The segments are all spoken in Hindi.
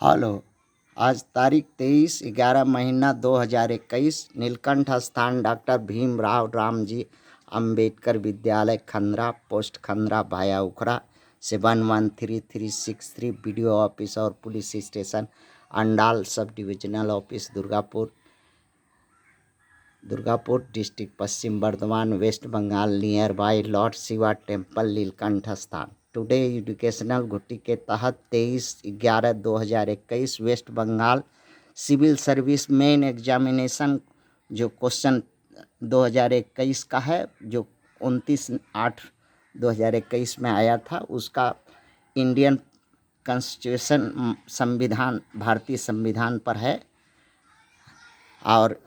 हेलो। आज तारीख 23/11/2021 नीलकंठ स्थान डॉक्टर भीमराव रामजी अंबेडकर विद्यालय खंद्रा पोस्ट खंद्रा भाया उखरा 711363 बीडीओ ऑफिस और police station Andal sub divisional office Durgapur district Paschim Bardhaman West Bengal near by lord Shiva temple Neelkanth Sthan. Today educational घुट्टी के तहत 23/11/2021 West Bengal civil service main examination जो क्वेश्चन 2021 का है, जो 29/8/2021 में आया था, उसका इंडियन कॉन्स्टिट्यूशन संविधान भारतीय संविधान पर है। और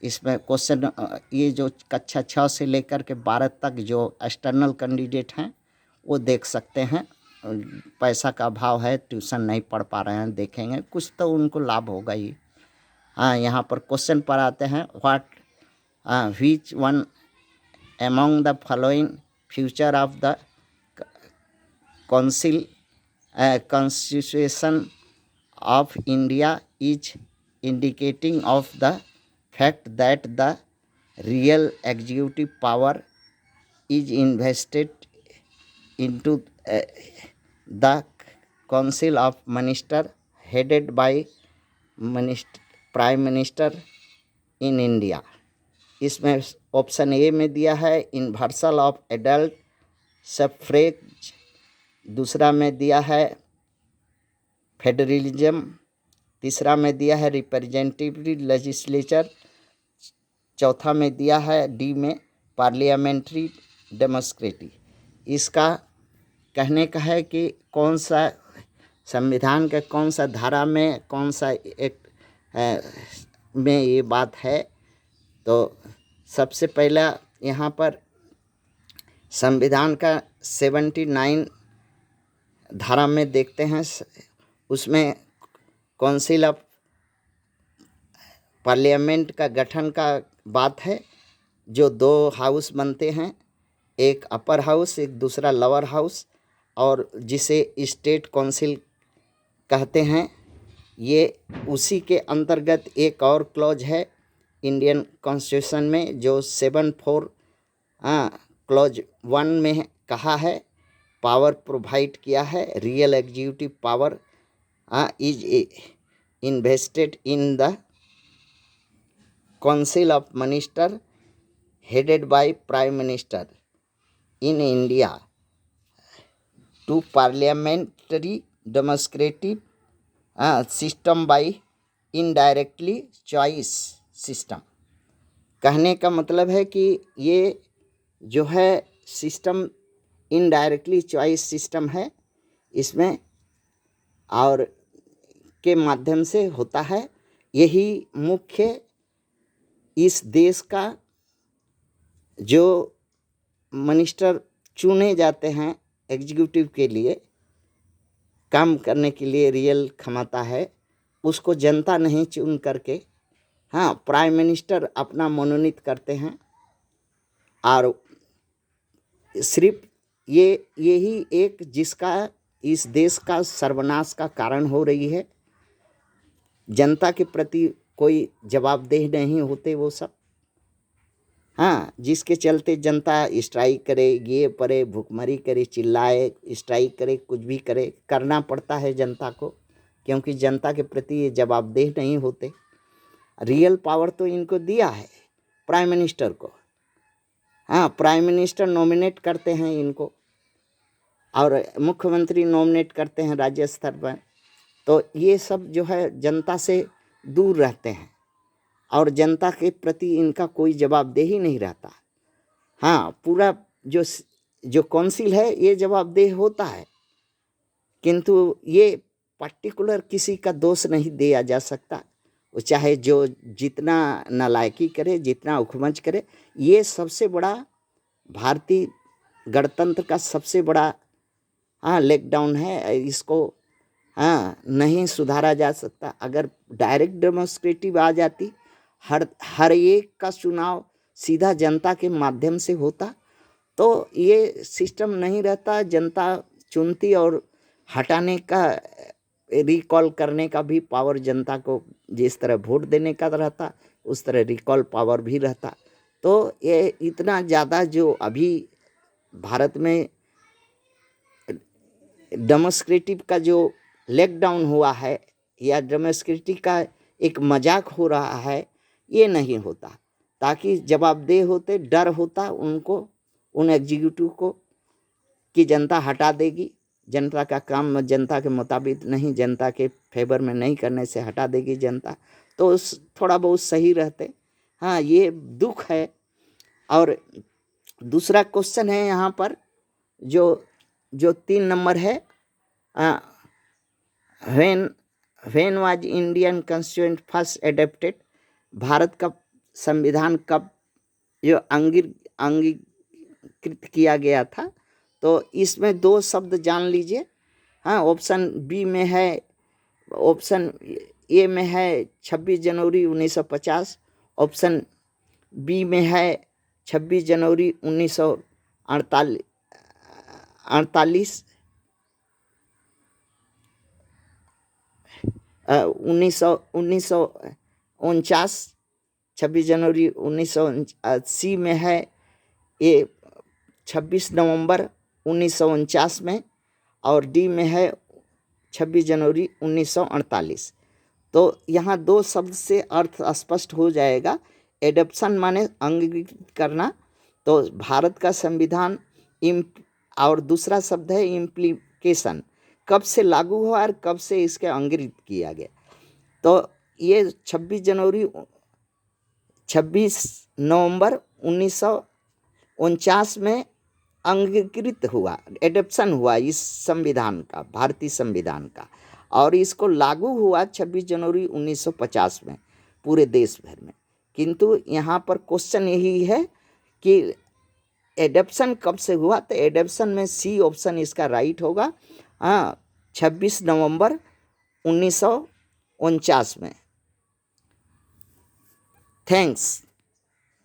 इसमें क्वेश्चन ये जो कक्षा 6 से लेकर के 12 तक जो एक्सटर्नल कैंडिडेट हैं वो देख सकते हैं। पैसा का अभाव है, ट्यूशन नहीं पढ़ पा रहे हैं, देखेंगे कुछ तो उनको लाभ होगा ही। हाँ, यहाँ पर क्वेश्चन पर आते हैं। Which one among the following future of the constitution of India is indicating of the fact that the real executive power is invested into the council of ministers headed by prime minister in India। इसमें ऑप्शन ए में दिया है यूनिवर्सल ऑफ एडल्ट सफ्रेज, दूसरा में दिया है फेडरलिज्म, तीसरा में दिया है रिप्रेजेंटेटिव लेजिस्लेचर, चौथा में दिया है डी में पार्लियामेंट्री डेमोक्रेसी। इसका कहने का है कि कौन सा संविधान के कौन सा धारा में कौन सा एक में ये बात है। तो सबसे पहला यहाँ पर संविधान का 79 धारा में देखते हैं, उसमें काउंसिल ऑफ पार्लियामेंट का गठन का बात है, जो 2 हाउस बनते हैं, एक अपर हाउस एक दूसरा लोअर हाउस, और जिसे स्टेट काउंसिल कहते हैं। ये उसी के अंतर्गत एक और क्लॉज है इंडियन कॉन्स्टिट्यूशन में, जो 74 क्लॉज 1 में कहा है, पावर प्रोवाइड किया है, real executive power is invested in the Council of Ministers headed by Prime Minister in India to parliamentary democratic system by indirectly choice system। कहने का मतलब है कि ये जो है सिस्टम इनडायरेक्टली चॉइस सिस्टम है, इसमें और के माध्यम से होता है। यही मुख्य इस देश का जो मिनिस्टर चुने जाते हैं एग्जीक्यूटिव के लिए काम करने के लिए रियल क्षमता है, उसको जनता नहीं चुन करके, हाँ, प्राइम मिनिस्टर अपना मनोनीत करते हैं। और सिर्फ यही एक जिसका इस देश का सर्वनाश का कारण हो रही है, जनता के प्रति कोई जवाबदेह नहीं होते वो सब। हाँ, जिसके चलते जनता स्ट्राइक करे, ये पड़े, भूखमरी करे, चिल्लाए, स्ट्राइक करे, कुछ भी करे, करना पड़ता है जनता को, क्योंकि जनता के प्रति ये जवाबदेह नहीं होते। रियल पावर तो इनको दिया है प्राइम मिनिस्टर को। हाँ, प्राइम मिनिस्टर नॉमिनेट करते हैं इनको, और मुख्यमंत्री नॉमिनेट करते हैं राज्य स्तर पर। तो ये सब जो है जनता से दूर रहते हैं और जनता के प्रति इनका कोई जवाबदेही नहीं रहता। हाँ, पूरा जो काउंसिल है ये जवाबदेह होता है, किंतु ये पर्टिकुलर किसी का दोष नहीं दिया जा सकता। वो चाहे जो जितना नालायकी करे, जितना उखमच करे, ये सबसे बड़ा भारतीय गणतंत्र का सबसे बड़ा लेकडाउन है। इसको नहीं सुधारा जा सकता। अगर डायरेक्ट डेमोक्रेटिव आ जाती, हर एक का चुनाव सीधा जनता के माध्यम से होता, तो ये सिस्टम नहीं रहता, जनता चुनती और हटाने का रिकॉल करने का भी पावर जनता को जिस तरह वोट देने का रहता उस तरह रिकॉल पावर भी रहता। तो ये इतना ज़्यादा जो अभी भारत में डेमोक्रेटिक का जो लॉकडाउन हुआ है या डेमोक्रेटिक का एक मजाक हो रहा है, ये नहीं होता। ताकि जवाबदेह होते, डर होता उनको, उन एग्जीक्यूटिव को, कि जनता हटा देगी, जनता का काम जनता के मुताबिक नहीं, जनता के फेवर में नहीं करने से हटा देगी जनता, तो थोड़ा बहुत सही रहते। हाँ, ये दुख है। और दूसरा क्वेश्चन है यहाँ पर जो जो 3 नंबर है, when was Indian constitution first adapted, Bharat का संविधान कब जो अंगीकृत किया गया था। तो इसमें 2 शब्द जान लीजिए। हाँ, ऑप्शन बी में है, ऑप्शन ए में है 26 जनवरी 1950, ऑप्शन बी में है 26 जनवरी 1948, 1949, 26 जनवरी 1980 में है, ये 26 नवंबर 1949 में, और डी में है 26 जनवरी 1948। तो यहाँ 2 शब्द से अर्थ स्पष्ट हो जाएगा। एडॉप्शन माने अंगीकृत करना, तो भारत का संविधान और दूसरा शब्द है इम्प्लीकेशन, कब से लागू हुआ और कब से इसके अंगीकृत किया गया। तो ये 26 नवंबर 1949 में अंगीकृत हुआ, एडॉप्शन हुआ इस संविधान का, भारतीय संविधान का, और इसको लागू हुआ 26 जनवरी 1950 में पूरे देश भर में। किंतु यहाँ पर क्वेश्चन यही है कि एडॉप्शन कब से हुआ, तो एडॉप्शन में सी ऑप्शन इसका राइट होगा। हाँ, 26 नवंबर 1949 में। थैंक्स।